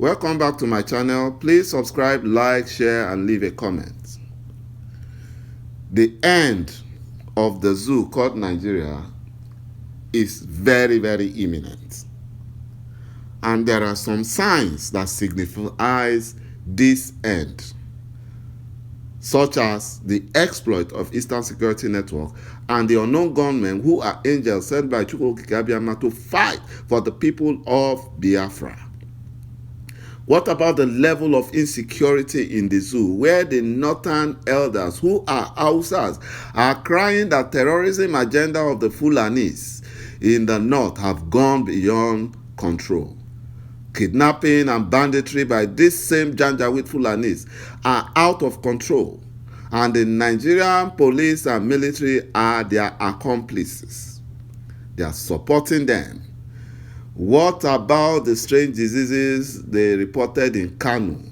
Welcome back to my channel. Please subscribe, like, share, and leave a comment. The end of the zoo called Nigeria is very, very imminent. And there are some signs that signifies this end, such as the exploit of Eastern Security Network and the unknown gunmen who are angels sent by Chukwu Abiyama to fight for the people of Biafra. What about the level of insecurity in the zoo, where the northern elders, who are Hausas, are crying that terrorism agenda of the Fulanis in the north have gone beyond control? Kidnapping and banditry by this same Janjaweed Fulanis are out of control, and the Nigerian police and military are their accomplices. They are supporting them. What about the strange diseases they reported in Kanu?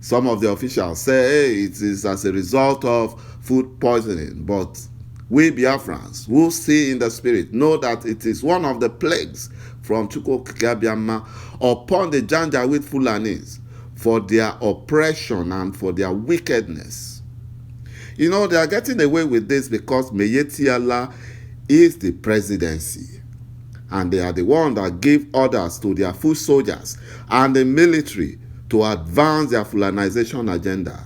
Some of the officials say, hey, it is as a result of food poisoning, but we Biafrans who see in the spirit know that it is one of the plagues from Chukwu Abiyama upon the Janjaweed Fulanis for their oppression and for their wickedness. You know, they are getting away with this because Meyeti Allah is the presidency. And they are the ones that give orders to their foot soldiers and the military to advance their Fulanization agenda.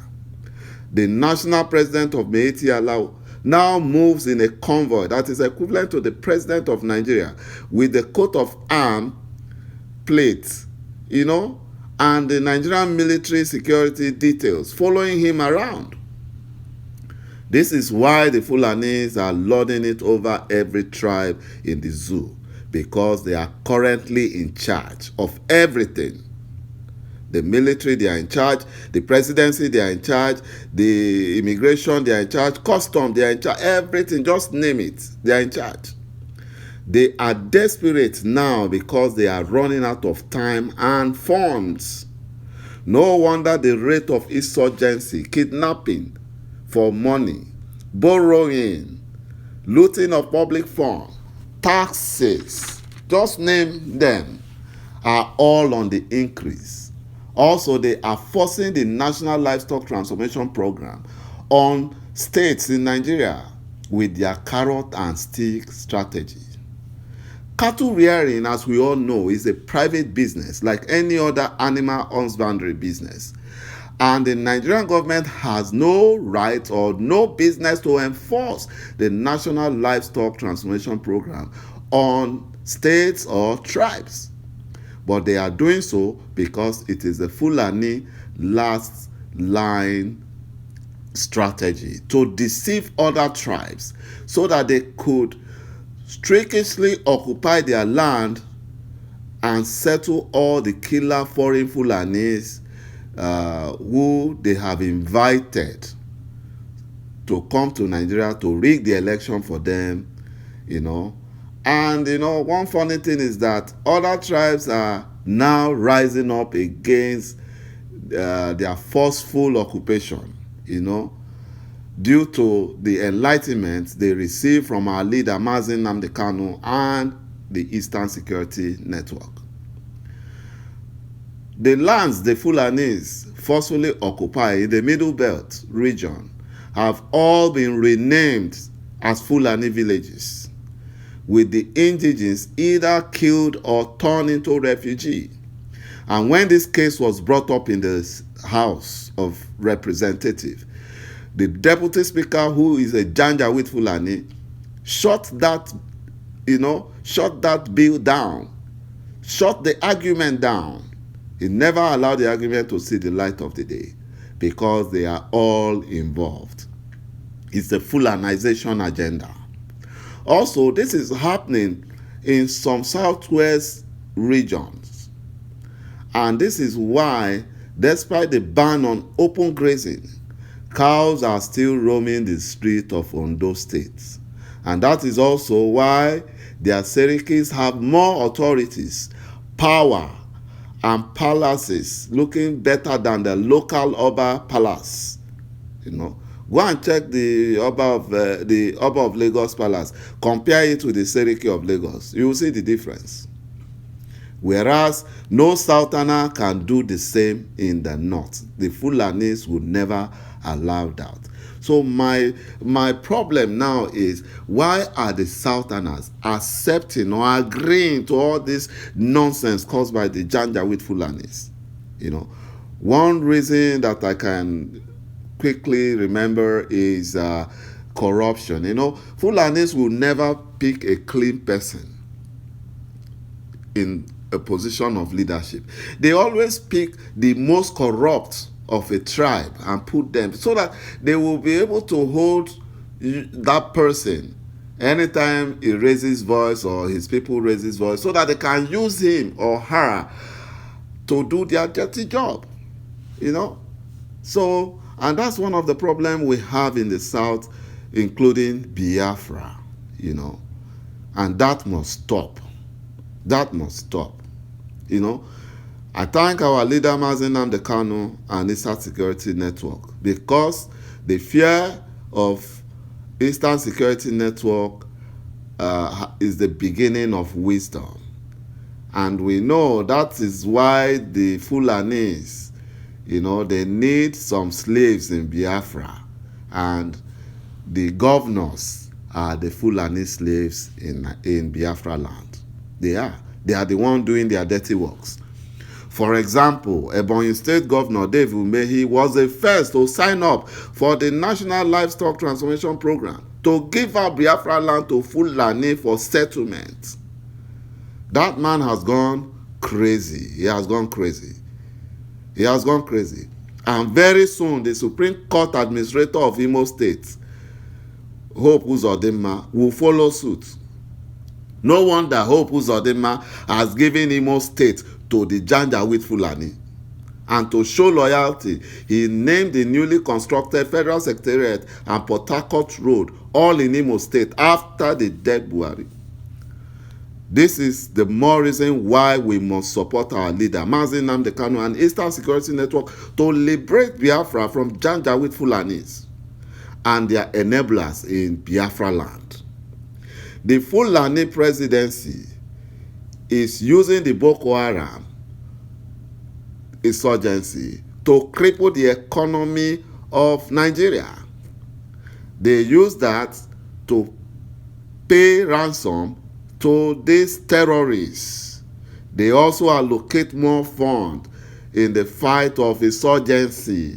The national president of Meyeti Allah now moves in a convoy that is equivalent to the president of Nigeria with the coat of arms plates, and the Nigerian military security details following him around. This is why the Fulanis are lording it over every tribe in the zoo, because they are currently in charge of everything. The military, they are in charge. The presidency, they are in charge. The immigration, they are in charge. Customs, they are in charge. Everything, just name it, they are in charge. They are desperate now because they are running out of time and funds. No wonder the rate of insurgency, kidnapping for money, borrowing, looting of public funds, taxes, just name them, are all on the increase. Also, they are forcing the National Livestock Transformation Program on states in Nigeria with their carrot and stick strategy. Cattle rearing, as we all know, is a private business like any other animal husbandry business. And the Nigerian government has no right or no business to enforce the National Livestock Transformation Program on states or tribes. But they are doing so because it is a Fulani last line strategy to deceive other tribes so that they could strictly occupy their land and settle all the killer foreign Fulanis who they have invited to come to Nigeria to rig the election for them, And, one funny thing is that other tribes are now rising up against their forceful occupation, due to the enlightenment they received from our leader, Mazi Nnamdi Kanu, and the Eastern Security Network. The lands the Fulanis forcefully occupy in the Middle Belt region have all been renamed as Fulani villages, with the indigenes either killed or turned into refugees. And when this case was brought up in the House of Representatives, the deputy speaker, who is a Janjaweed Fulani, shut that bill down, shut the argument down. He never allowed the argument to see the light of the day because they are all involved. It's the Fulanization agenda. Also, this is happening in some southwest regions. And this is why, despite the ban on open grazing, cows are still roaming the street of Ondo State. And that is also why their Serikis have more authorities, power, and palaces looking better than the local Oba palace. Go and check the Oba of Lagos palace. Compare it with the Seriki of Lagos. You will see the difference. Whereas no Southerner can do the same in the north. The Fulanis would never allow that. So my problem now is, why are the Southerners accepting or agreeing to all this nonsense caused by the Janjaweed Fulanis? You know, one reason that I can quickly remember is corruption. You know, Fulanis will never pick a clean person in a position of leadership. They always pick the most corrupt of a tribe and put them, so that they will be able to hold that person anytime he raises voice or his people raises voice, so that they can use him or her to do their dirty job, you know. So, and that's one of the problems we have in the South, including Biafra, you know, and that must stop. That must stop, you know. I thank our leader Mazi Nnamdi Kanu and Eastern Security Network, because the fear of Eastern Security Network is the beginning of wisdom. And we know that is why the Fulanis, you know, they need some slaves in Biafra. And the governors are the Fulani slaves in Biafra land. They are the one doing their dirty works. For example, Ebonyi State Governor Dave Umehi was the first to sign up for the National Livestock Transformation Program to give out Biafra land to Fulani for settlement. That man has gone crazy. He has gone crazy. He has gone crazy. And very soon, the Supreme Court Administrator of Imo State, Hope Uzodinma, will follow suit. No wonder Hope Uzodinma has given Imo State to the Janjaweed Fulani. And to show loyalty, he named the newly constructed Federal Secretariat and Port Harcourt Road all in Imo State after the dead Buhari. This is the more reason why we must support our leader, Mazi Nnamdi Kanu and Eastern Security Network, to liberate Biafra from Janjaweed Fulanis and their enablers in Biafra land. The Fulani presidency is using the Boko Haram insurgency to cripple the economy of Nigeria. They use that to pay ransom to these terrorists. They also allocate more funds in the fight of insurgency,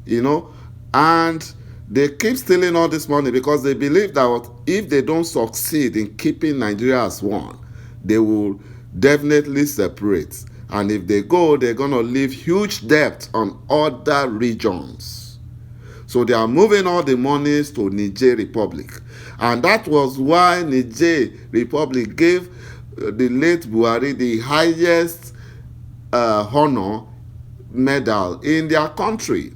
you know, and they keep stealing all this money because they believe that if they don't succeed in keeping Nigeria as one, they will definitely separate. And if they go, they're going to leave huge debt on other regions. So they are moving all the monies to Niger Republic. And that was why Niger Republic gave the late Buhari the highest honor medal in their country.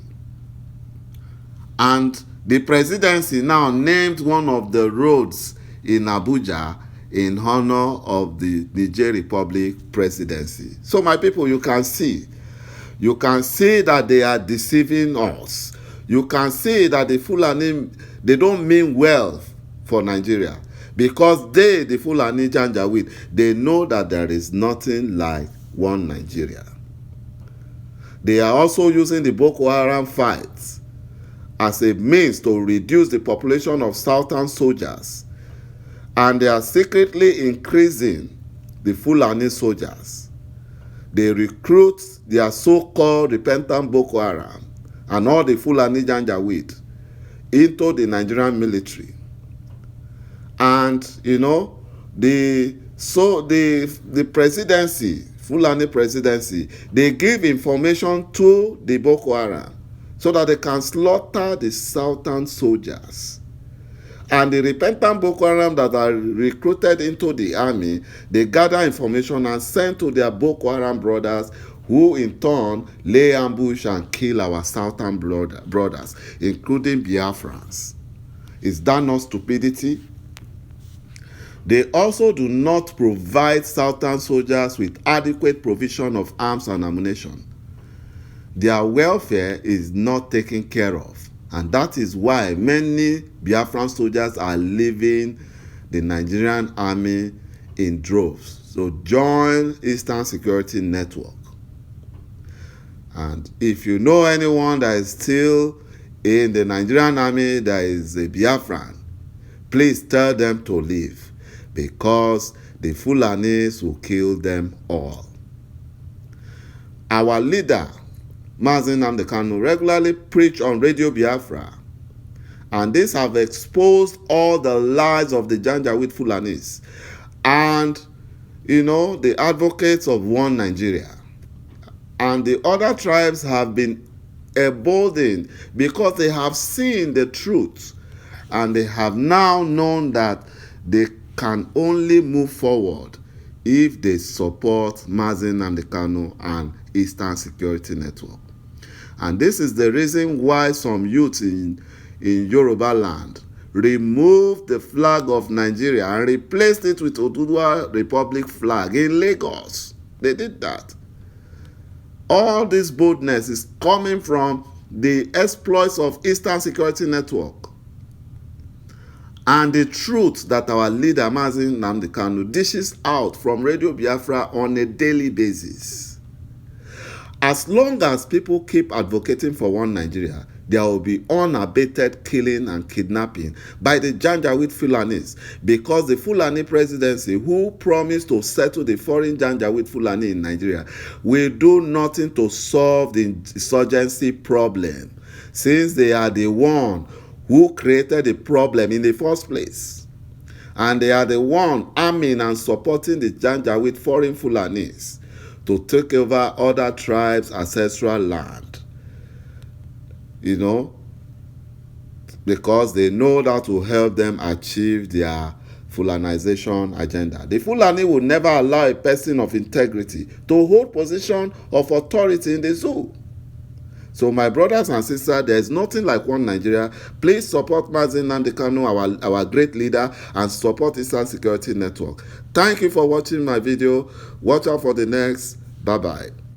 And the presidency now named one of the roads in Abuja in honor of the Niger Republic presidency. So my people, you can see that they are deceiving us. You can see that the Fulani, they don't mean well for Nigeria, because they, the Fulani Janjaweed, they know that there is nothing like one Nigeria. They are also using the Boko Haram fights as a means to reduce the population of Southern soldiers, and they are secretly increasing the Fulani soldiers. They recruit their so-called repentant Boko Haram and all the Fulani Janjaweed into the Nigerian military. And you know, the presidency, Fulani presidency, they give information to the Boko Haram so that they can slaughter the Southern soldiers. And the repentant Boko Haram that are recruited into the army, they gather information and send to their Boko Haram brothers, who in turn lay ambush and kill our Southern brothers, including Biafrans. Is that not stupidity? They also do not provide Southern soldiers with adequate provision of arms and ammunition. Their welfare is not taken care of. And that is why many Biafran soldiers are leaving the Nigerian army in droves. So join Eastern Security Network. And if you know anyone that is still in the Nigerian army that is a Biafran, please tell them to leave, because the Fulanis will kill them all. Our leader, Mazi Nnamdi Kanu, regularly preach on Radio Biafra, and these have exposed all the lies of the Janjaweed Fulanis and, the advocates of one Nigeria. And the other tribes have been emboldened because they have seen the truth, and they have now known that they can only move forward if they support Mazi Nnamdi Kanu and Eastern Security Network. And this is the reason why some youths in Yoruba land removed the flag of Nigeria and replaced it with Oduduwa Republic flag in Lagos. They did that. All this boldness is coming from the exploits of Eastern Security Network and the truth that our leader Mazi Nnamdi Kanu dishes out from Radio Biafra on a daily basis. As long as people keep advocating for one Nigeria, there will be unabated killing and kidnapping by the Janjaweed Fulanis, because the Fulani presidency, who promised to settle the foreign Janjaweed Fulani in Nigeria, will do nothing to solve the insurgency problem, since they are the one who created the problem in the first place. And they are the one arming and supporting the Janjaweed foreign Fulanis to take over other tribes' ancestral land. Because they know that will help them achieve their Fulanization agenda. The Fulani will never allow a person of integrity to hold position of authority in the zoo. So my brothers and sisters, there is nothing like one Nigeria. Please support Mazi Nnamdi Kanu, our great leader, and support Eastern Security Network. Thank you for watching my video. Watch out for the next. Bye-bye.